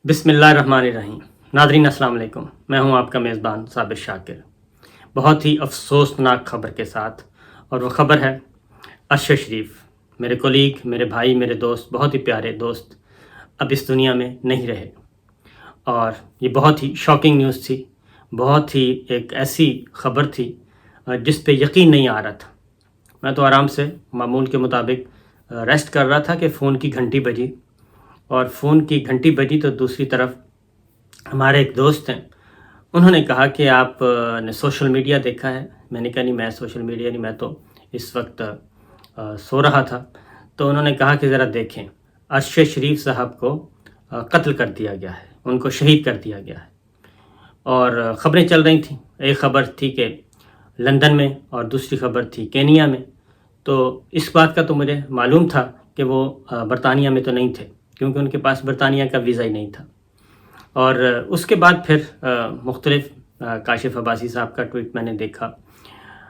بسم اللہ الرحمن الرحیم۔ ناظرین السلام علیکم، میں ہوں آپ کا میزبان صابر شاکر، بہت ہی افسوسناک خبر کے ساتھ، اور وہ خبر ہے ارشد شریف، میرے کولیگ، میرے بھائی، میرے دوست، بہت ہی پیارے دوست اب اس دنیا میں نہیں رہے۔ اور یہ بہت ہی شاکنگ نیوز تھی، بہت ہی ایک ایسی خبر تھی جس پہ یقین نہیں آ رہا تھا۔ میں تو آرام سے معمول کے مطابق ریسٹ کر رہا تھا کہ فون کی گھنٹی بجی، اور فون کی گھنٹی بجی تو دوسری طرف ہمارے ایک دوست ہیں، انہوں نے کہا کہ آپ نے سوشل میڈیا دیکھا ہے؟ میں نے کہا نہیں، میں سوشل میڈیا نہیں، میں تو اس وقت سو رہا تھا۔ تو انہوں نے کہا کہ ذرا دیکھیں، ارشد شریف صاحب کو قتل کر دیا گیا ہے، ان کو شہید کر دیا گیا ہے۔ اور خبریں چل رہی تھیں، ایک خبر تھی کہ لندن میں اور دوسری خبر تھی کینیا میں۔ تو اس بات کا تو مجھے معلوم تھا کہ وہ برطانیہ میں تو نہیں تھے، کیونکہ ان کے پاس برطانیہ کا ویزا ہی نہیں تھا۔ اور اس کے بعد پھر مختلف کاشف عباسی صاحب کا ٹویٹ میں نے دیکھا،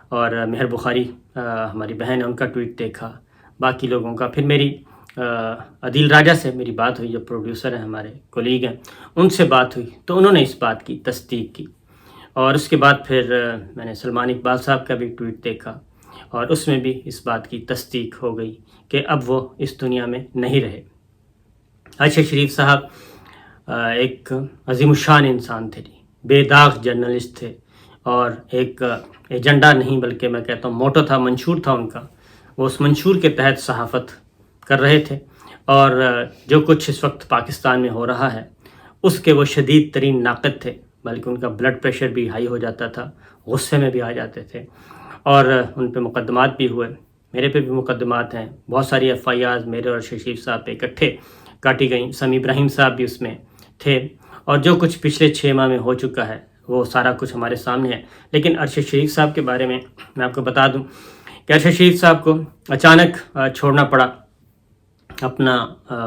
اور مہر بخاری ہماری بہن ہے، ان کا ٹویٹ دیکھا، باقی لوگوں کا۔ پھر میری عدیل راجہ سے میری بات ہوئی، جو پروڈیوسر ہیں، ہمارے کولیگ ہیں، ان سے بات ہوئی، تو انہوں نے اس بات کی تصدیق کی۔ اور اس کے بعد پھر میں نے سلمان اقبال صاحب کا بھی ٹویٹ دیکھا، اور اس میں بھی اس بات کی تصدیق ہو گئی کہ اب وہ اس دنیا میں نہیں رہے۔ ارشد شریف صاحب ایک عظیم الشان انسان تھے، بے داغ جرنلسٹ تھے، اور ایک ایجنڈا نہیں بلکہ میں کہتا ہوں موٹو تھا، منشور تھا ان کا۔ وہ اس منشور کے تحت صحافت کر رہے تھے، اور جو کچھ اس وقت پاکستان میں ہو رہا ہے اس کے وہ شدید ترین ناقد تھے، بلکہ ان کا بلڈ پریشر بھی ہائی ہو جاتا تھا، غصے میں بھی آ جاتے تھے، اور ان پہ مقدمات بھی ہوئے، میرے پہ بھی مقدمات ہیں، بہت ساری FIRs میرے اور ارشد شریف صاحب پہ اکٹھے کاٹی گئیں۔ سمیع ابراہیم صاحب بھی اس میں تھے، اور جو کچھ پچھلے 6 ماہ میں ہو چکا ہے وہ سارا کچھ ہمارے سامنے ہے۔ لیکن ارشد شریف صاحب کے بارے میں آپ کو بتا دوں کہ ارشد شریف صاحب کو اچانک چھوڑنا پڑا اپنا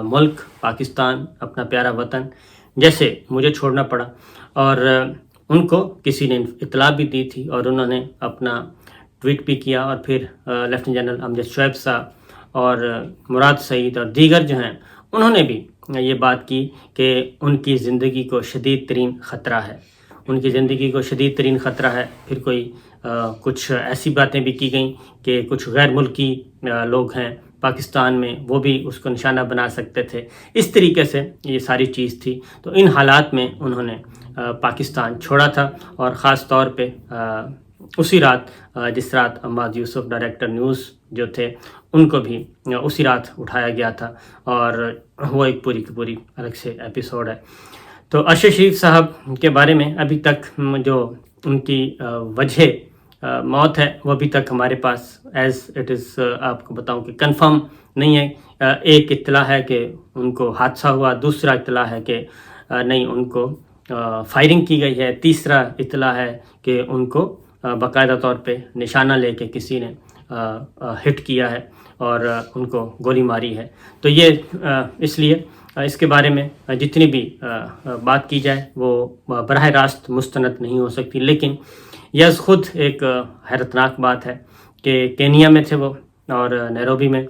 ملک پاکستان، اپنا پیارا وطن، جیسے مجھے چھوڑنا پڑا۔ اور ان کو کسی نے اطلاع بھی دی تھی، اور انہوں نے اپنا ٹویٹ بھی کیا، اور پھر لیفٹیننٹ جنرل امجد شعیب صاحب اور مراد سعید اور دیگر جو ہیں، انہوں نے بھی یہ بات کی کہ ان کی زندگی کو شدید ترین خطرہ ہے، ان کی زندگی کو شدید ترین خطرہ ہے۔ پھر کوئی کچھ ایسی باتیں بھی کی گئیں کہ کچھ غیر ملکی لوگ ہیں پاکستان میں، وہ بھی اس کو نشانہ بنا سکتے تھے۔ اس طریقے سے یہ ساری چیز تھی۔ تو ان حالات میں انہوں نے پاکستان چھوڑا تھا، اور خاص طور پہ اسی رات جس رات عماد یوسف ڈائریکٹر نیوز جو تھے، ان کو بھی اسی رات اٹھایا گیا تھا، اور وہ ایک پوری کی پوری الگ سے ایپیسوڈ ہے۔ تو ارشد شریف صاحب کے بارے میں ابھی تک جو ان کی وجہ موت ہے وہ ابھی تک ہمارے پاس ایز اٹ از آپ کو بتاؤں کہ کنفرم نہیں ہے۔ ایک اطلاع ہے کہ ان کو حادثہ ہوا، دوسرا اطلاع ہے کہ نہیں، ان کو فائرنگ کی گئی ہے، تیسرا اطلاع ہے کہ ان کو باقاعدہ طور پہ نشانہ لے کے کسی نے ہٹ کیا ہے اور ان کو گولی ماری ہے۔ تو یہ اس لیے اس کے بارے میں جتنی بھی بات کی جائے وہ براہ راست مستند نہیں ہو سکتی، لیکن یہ از خود ایک حیرتناک بات ہے کہ کینیا میں تھے وہ، اور نیروبی میں،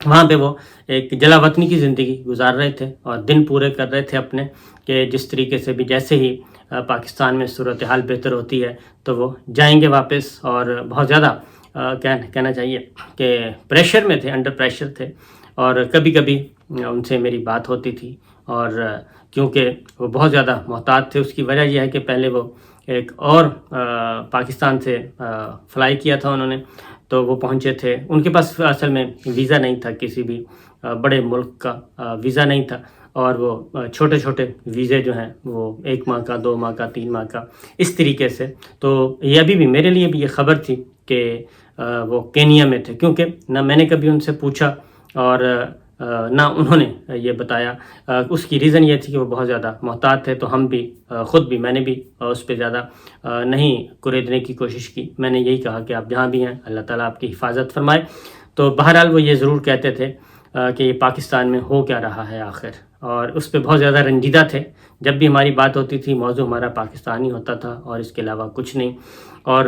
وہاں پہ وہ ایک جلا وطنی کی زندگی گزار رہے تھے، اور دن پورے کر رہے تھے اپنے، کہ جس طریقے سے بھی جیسے ہی پاکستان میں صورتحال بہتر ہوتی ہے تو وہ جائیں گے واپس۔ اور بہت زیادہ کہنا چاہیے کہ پریشر میں تھے، انڈر پریشر تھے، اور کبھی کبھی ان سے میری بات ہوتی تھی، اور کیونکہ وہ بہت زیادہ محتاط تھے۔ اس کی وجہ یہ ہے کہ پہلے وہ ایک اور پاکستان سے فلائی کیا تھا انہوں نے، تو وہ پہنچے تھے، ان کے پاس اصل میں ویزا نہیں تھا، کسی بھی بڑے ملک کا ویزا نہیں تھا، اور وہ چھوٹے چھوٹے ویزے جو ہیں وہ 1 ماہ کا، 2 ماہ کا، 3 ماہ کا، اس طریقے سے۔ تو یہ ابھی بھی میرے لیے بھی یہ خبر تھی کہ وہ کینیا میں تھے، کیونکہ نہ میں نے کبھی ان سے پوچھا اور نہ انہوں نے یہ بتایا۔ اس کی ریزن یہ تھی کہ وہ بہت زیادہ محتاط تھے، تو ہم بھی خود بھی، میں نے بھی اس پہ زیادہ نہیں کریدنے کی کوشش کی۔ میں نے یہی کہا کہ آپ جہاں بھی ہیں اللہ تعالیٰ آپ کی حفاظت فرمائے۔ تو بہرحال وہ یہ ضرور کہتے تھے کہ یہ پاکستان میں ہو کیا رہا ہے آخر، اور اس پہ بہت زیادہ رنجیدہ تھے۔ جب بھی ہماری بات ہوتی تھی موضوع ہمارا پاکستان ہی ہوتا تھا، اور اس کے علاوہ کچھ نہیں، اور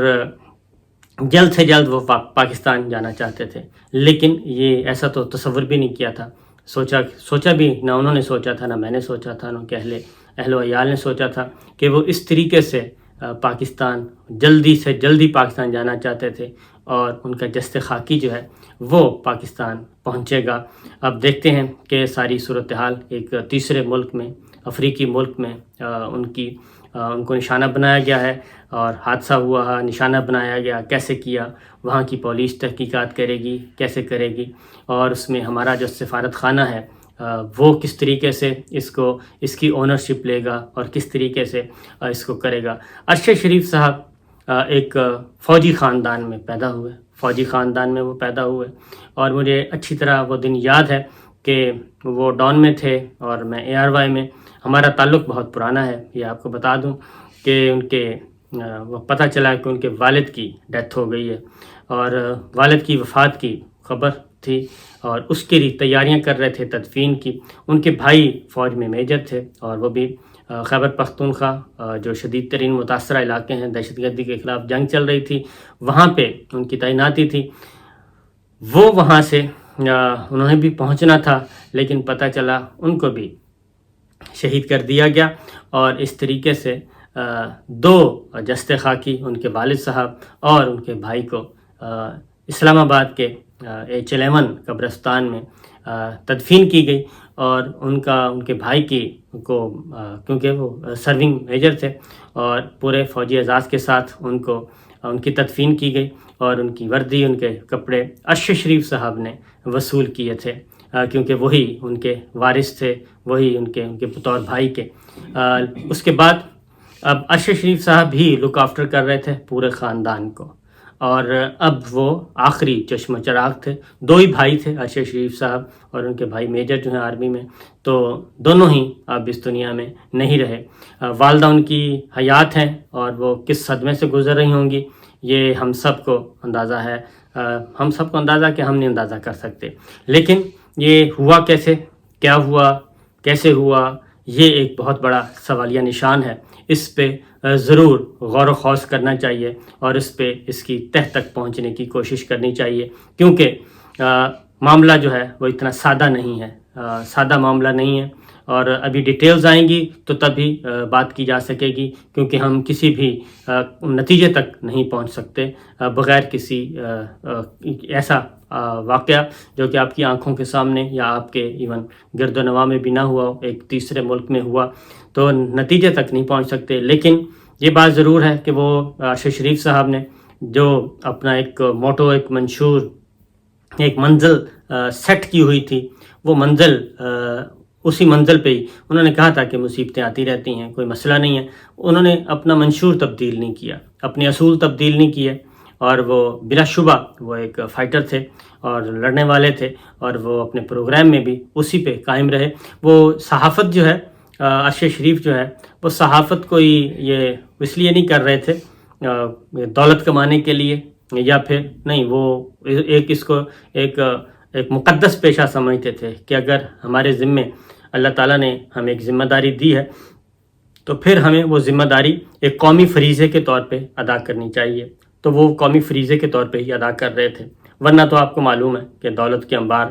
جلد سے جلد وہ پاکستان جانا چاہتے تھے، لیکن یہ ایسا تو تصور بھی نہیں کیا تھا سوچا بھی نہ انہوں نے سوچا تھا، نہ میں نے سوچا تھا، نہ ان کے اہل و عیال نے سوچا تھا کہ وہ اس طریقے سے پاکستان جلدی سے جلدی پاکستان جانا چاہتے تھے، اور ان کا جسد خاکی جو ہے وہ پاکستان پہنچے گا۔ اب دیکھتے ہیں کہ ساری صورتحال ایک تیسرے ملک میں، افریقی ملک میں ان کو نشانہ بنایا گیا ہے، اور حادثہ ہوا ہے، نشانہ بنایا گیا، کیسے کیا، وہاں کی پولیس تحقیقات کرے گی، کیسے کرے گی، اور اس میں ہمارا جو سفارت خانہ ہے وہ کس طریقے سے اس کی اونرشپ لے گا اور کس طریقے سے اس کو کرے گا۔ ارشد شریف صاحب ایک فوجی خاندان میں پیدا ہوئے، فوجی خاندان میں وہ پیدا ہوئے، اور مجھے اچھی طرح وہ دن یاد ہے کہ وہ ڈان میں تھے اور میں ARY میں۔ ہمارا تعلق بہت پرانا ہے، یہ آپ کو بتا دوں کہ وہ پتہ چلا کہ ان کے والد کی ڈیتھ ہو گئی ہے، اور والد کی وفات کی خبر تھی، اور اس کے لیے تیاریاں کر رہے تھے تدفین کی۔ ان کے بھائی فوج میں میجر تھے، اور وہ بھی خیبر پختونخوا جو شدید ترین متاثرہ علاقے ہیں، دہشت گردی کے خلاف جنگ چل رہی تھی، وہاں پہ ان کی تعیناتی تھی۔ وہ وہاں سے انہوں نے بھی پہنچنا تھا، لیکن پتہ چلا ان کو بھی شہید کر دیا گیا، اور اس طریقے سے 2 جسد خاکی ان کے والد صاحب اور ان کے بھائی کو اسلام آباد کے H11 قبرستان میں تدفین کی گئی، اور ان کے بھائی کو کیونکہ وہ سرونگ میجر تھے، اور پورے فوجی اعزاز کے ساتھ ان کی تدفین کی گئی، اور ان کی وردی، ان کے کپڑے ارشد شریف صاحب نے وصول کیے تھے، کیونکہ وہی ان کے وارث تھے، وہی ان کے بطور بھائی کے۔ اس کے بعد اب ارشد شریف صاحب بھی لک آفٹر کر رہے تھے پورے خاندان کو، اور اب وہ آخری چشم و چراغ تھے۔ 2 ہی بھائی تھے، ارشد شریف صاحب اور ان کے بھائی میجر جو ہیں آرمی میں، تو دونوں ہی اب اس دنیا میں نہیں رہے۔ والدہ ان کی حیات ہیں، اور وہ کس صدمے سے گزر رہی ہوں گی یہ ہم سب کو اندازہ ہے، کہ ہم نہیں اندازہ کر سکتے۔ لیکن یہ ہوا کیسے، کیا ہوا، کیسے ہوا، یہ ایک بہت بڑا سوالیہ نشان ہے۔ اس پہ ضرور غور و خوض کرنا چاہیے، اور اس کی تہ تک پہنچنے کی کوشش کرنی چاہیے، کیونکہ معاملہ جو ہے وہ اتنا سادہ نہیں ہے، سادہ معاملہ نہیں ہے، اور ابھی ڈیٹیلز آئیں گی تو تبھی بات کی جا سکے گی، کیونکہ ہم کسی بھی نتیجے تک نہیں پہنچ سکتے بغیر کسی ایسا واقعہ جو کہ آپ کی آنکھوں کے سامنے یا آپ کے ایون گرد و نواح میں بھی نہ ہوا ہو، ایک تیسرے ملک میں ہوا، تو نتیجے تک نہیں پہنچ سکتے۔ لیکن یہ بات ضرور ہے کہ وہ ارشد شریف صاحب نے جو اپنا ایک موٹو، ایک منشور، ایک منزل سیٹ کی ہوئی تھی، وہ منزل اسی منزل پہ ہی انہوں نے کہا تھا کہ مصیبتیں آتی رہتی ہیں، کوئی مسئلہ نہیں ہے۔ انہوں نے اپنا منشور تبدیل نہیں کیا، اپنے اصول تبدیل نہیں کیے، اور وہ بلا شبہ وہ ایک فائٹر تھے اور لڑنے والے تھے، اور وہ اپنے پروگرام میں بھی اسی پہ قائم رہے۔ وہ صحافت جو ہے، ارشد شریف جو ہے، وہ صحافت کو یہ اس لیے نہیں کر رہے تھے دولت کمانے کے لیے، یا پھر نہیں، وہ اس کو ایک مقدس پیشہ سمجھتے تھے کہ اگر ہمارے ذمے اللہ تعالیٰ نے ہمیں ایک ذمہ داری دی ہے تو پھر ہمیں وہ ذمہ داری ایک قومی فریضے کے طور پہ ادا کرنی چاہیے، تو وہ قومی فریضے کے طور پہ ہی ادا کر رہے تھے۔ ورنہ تو آپ کو معلوم ہے کہ دولت کے انبار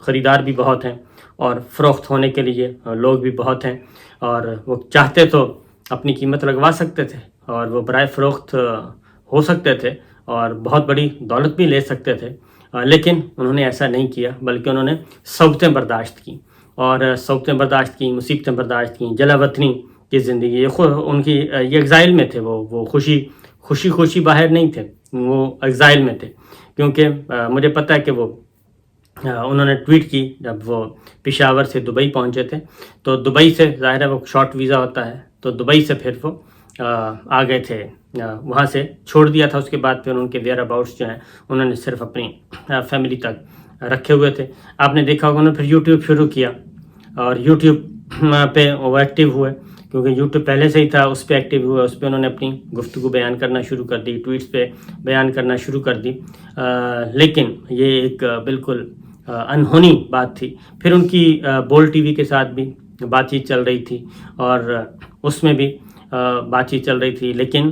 خریدار بھی بہت ہیں، اور فروخت ہونے کے لیے لوگ بھی بہت ہیں، اور وہ چاہتے تو اپنی قیمت لگوا سکتے تھے، اور وہ برائے فروخت ہو سکتے تھے، اور بہت بڑی دولت بھی لے سکتے تھے، لیکن انہوں نے ایسا نہیں کیا، بلکہ انہوں نے صعوبتیں برداشت کی، اور صعوبتیں برداشت کی، مصیبتیں برداشت کی، جلا وطنی کی زندگی، ان کی یہ ایگزائل میں تھے، وہ خوشی باہر نہیں تھے، وہ ایگزائل میں تھے، کیونکہ مجھے پتہ ہے کہ انہوں نے ٹویٹ کی جب وہ پشاور سے دبئی پہنچے تھے، تو دبئی سے ظاہر ہے وہ شارٹ ویزا ہوتا ہے، تو دبئی سے پھر وہ آ گئے تھے، وہاں سے چھوڑ دیا تھا۔ اس کے بعد پھر ان کے ویئر اباؤٹس جو ہیں انہوں نے صرف اپنی فیملی تک رکھے ہوئے تھے۔ آپ نے دیکھا ہوگا انہوں نے پھر یوٹیوب شروع کیا، اور یوٹیوب پہ وہ ایکٹیو ہوئے، کیونکہ یوٹیوب پہلے سے ہی تھا، اس پہ ایکٹیو ہوئے، اس پہ انہوں نے اپنی گفتگو بیان کرنا شروع کر دی، ٹویٹس پہ بیان کرنا شروع کر دی، لیکن یہ ایک بالکل انہونی بات تھی۔ پھر ان کی بول ٹی وی کے ساتھ بھی بات چیت چل رہی تھی، اور اس میں بھی بات چیت چل رہی تھی، لیکن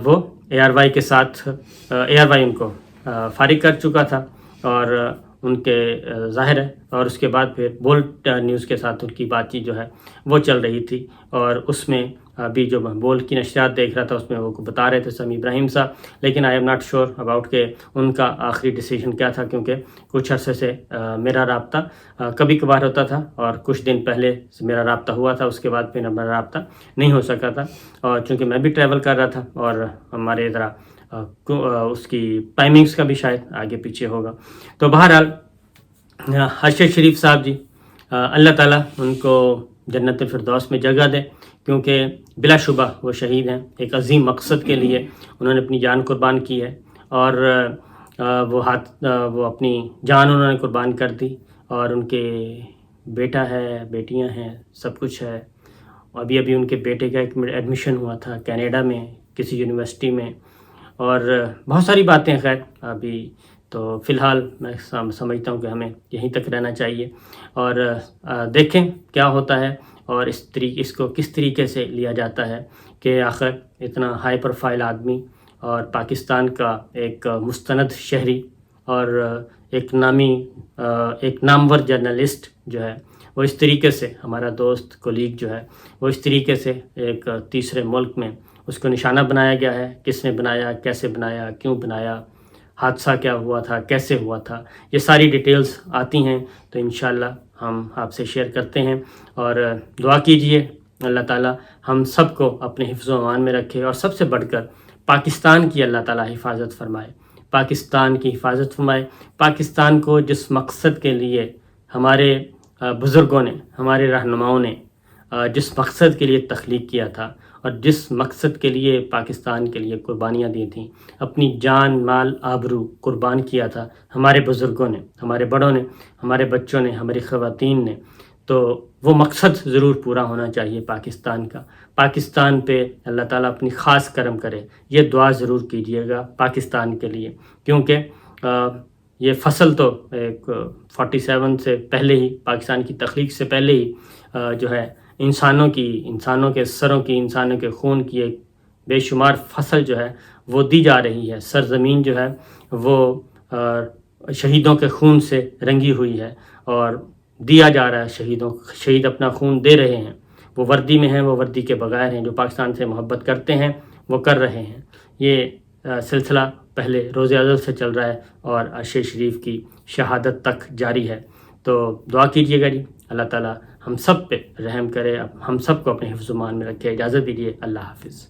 وہ ARY کے ساتھ ARY ان کو فارغ کر چکا تھا، اور ان کے ظاہر ہے، اور اس کے بعد پھر بولٹ نیوز کے ساتھ ان کی بات چیت جو ہے وہ چل رہی تھی، اور اس میں ابھی جو میں بولٹ کی نشریات دیکھ رہا تھا اس میں وہ بتا رہے تھے سمیع ابراہیم صاحب، لیکن I am not sure about کہ ان کا آخری ڈیسیجن کیا تھا، کیونکہ کچھ عرصے سے میرا رابطہ کبھی کبھار ہوتا تھا، اور کچھ دن پہلے میرا رابطہ ہوا تھا، اس کے بعد پھر میرا رابطہ نہیں ہو سکا تھا، اور چونکہ میں بھی ٹریول کر رہا تھا، اور ہمارے ذرا اس کی ٹائمنگز کا بھی شاید آگے پیچھے ہوگا۔ تو بہرحال ارشد شریف صاحب جی، اللہ تعالیٰ ان کو جنت الفردوس میں جگہ دے، کیونکہ بلا شبہ وہ شہید ہیں، ایک عظیم مقصد کے لیے انہوں نے اپنی جان قربان کی ہے، اور وہ اپنی جان انہوں نے قربان کر دی، اور ان کے بیٹا ہے، بیٹیاں ہیں، سب کچھ ہے۔ ابھی ان کے بیٹے کا ایک ایڈمیشن ہوا تھا کینیڈا میں کسی یونیورسٹی میں، اور بہت ساری باتیں، خیر ابھی تو فی الحال میں سمجھتا ہوں کہ ہمیں یہیں تک رہنا چاہیے، اور دیکھیں کیا ہوتا ہے، اور اس کو کس طریقے سے لیا جاتا ہے کہ آخر اتنا ہائی پروفائل آدمی، اور پاکستان کا ایک مستند شہری، اور ایک نامور جرنلسٹ جو ہے، وہ اس طریقے سے، ہمارا دوست کولیگ جو ہے، وہ اس طریقے سے ایک تیسرے ملک میں اس کو نشانہ بنایا گیا ہے۔ کس نے بنایا، کیسے بنایا، کیوں بنایا، حادثہ کیا ہوا تھا، کیسے ہوا تھا، یہ ساری ڈیٹیلز آتی ہیں تو انشاءاللہ ہم آپ سے شیئر کرتے ہیں، اور دعا کیجئے اللہ تعالیٰ ہم سب کو اپنے حفظ و امان میں رکھے، اور سب سے بڑھ کر پاکستان کی اللہ تعالیٰ حفاظت فرمائے، پاکستان کی حفاظت فرمائے، پاکستان کو جس مقصد کے لیے ہمارے بزرگوں نے، ہمارے رہنماؤں نے جس مقصد کے لیے تخلیق کیا تھا، اور جس مقصد کے لیے پاکستان کے لیے قربانیاں دی تھیں، اپنی جان، مال، آبرو قربان کیا تھا ہمارے بزرگوں نے، ہمارے بڑوں نے، ہمارے بچوں نے، ہماری خواتین نے، تو وہ مقصد ضرور پورا ہونا چاہیے پاکستان کا۔ پاکستان پہ اللہ تعالیٰ اپنی خاص کرم کرے، یہ دعا ضرور کیجیے گا پاکستان کے لیے، کیونکہ یہ فصل تو ایک 47 سے پہلے ہی، پاکستان کی تخلیق سے پہلے ہی جو ہے انسانوں کے سروں کی، انسانوں کے خون کی ایک بے شمار فصل جو ہے وہ دی جا رہی ہے، سرزمین جو ہے وہ شہیدوں کے خون سے رنگی ہوئی ہے، اور دیا جا رہا ہے، شہید اپنا خون دے رہے ہیں، وہ وردی میں ہیں، وہ وردی کے بغیر ہیں، جو پاکستان سے محبت کرتے ہیں وہ کر رہے ہیں۔ یہ سلسلہ پہلے روز ازل سے چل رہا ہے، اور ارشد شریف کی شہادت تک جاری ہے، تو دعا کیجیے گا جی، اللہ تعالیٰ ہم سب پہ رحم کرے، ہم سب کو اپنے حفظ و امان میں رکھے۔ اجازت دیجیے، اللہ حافظ۔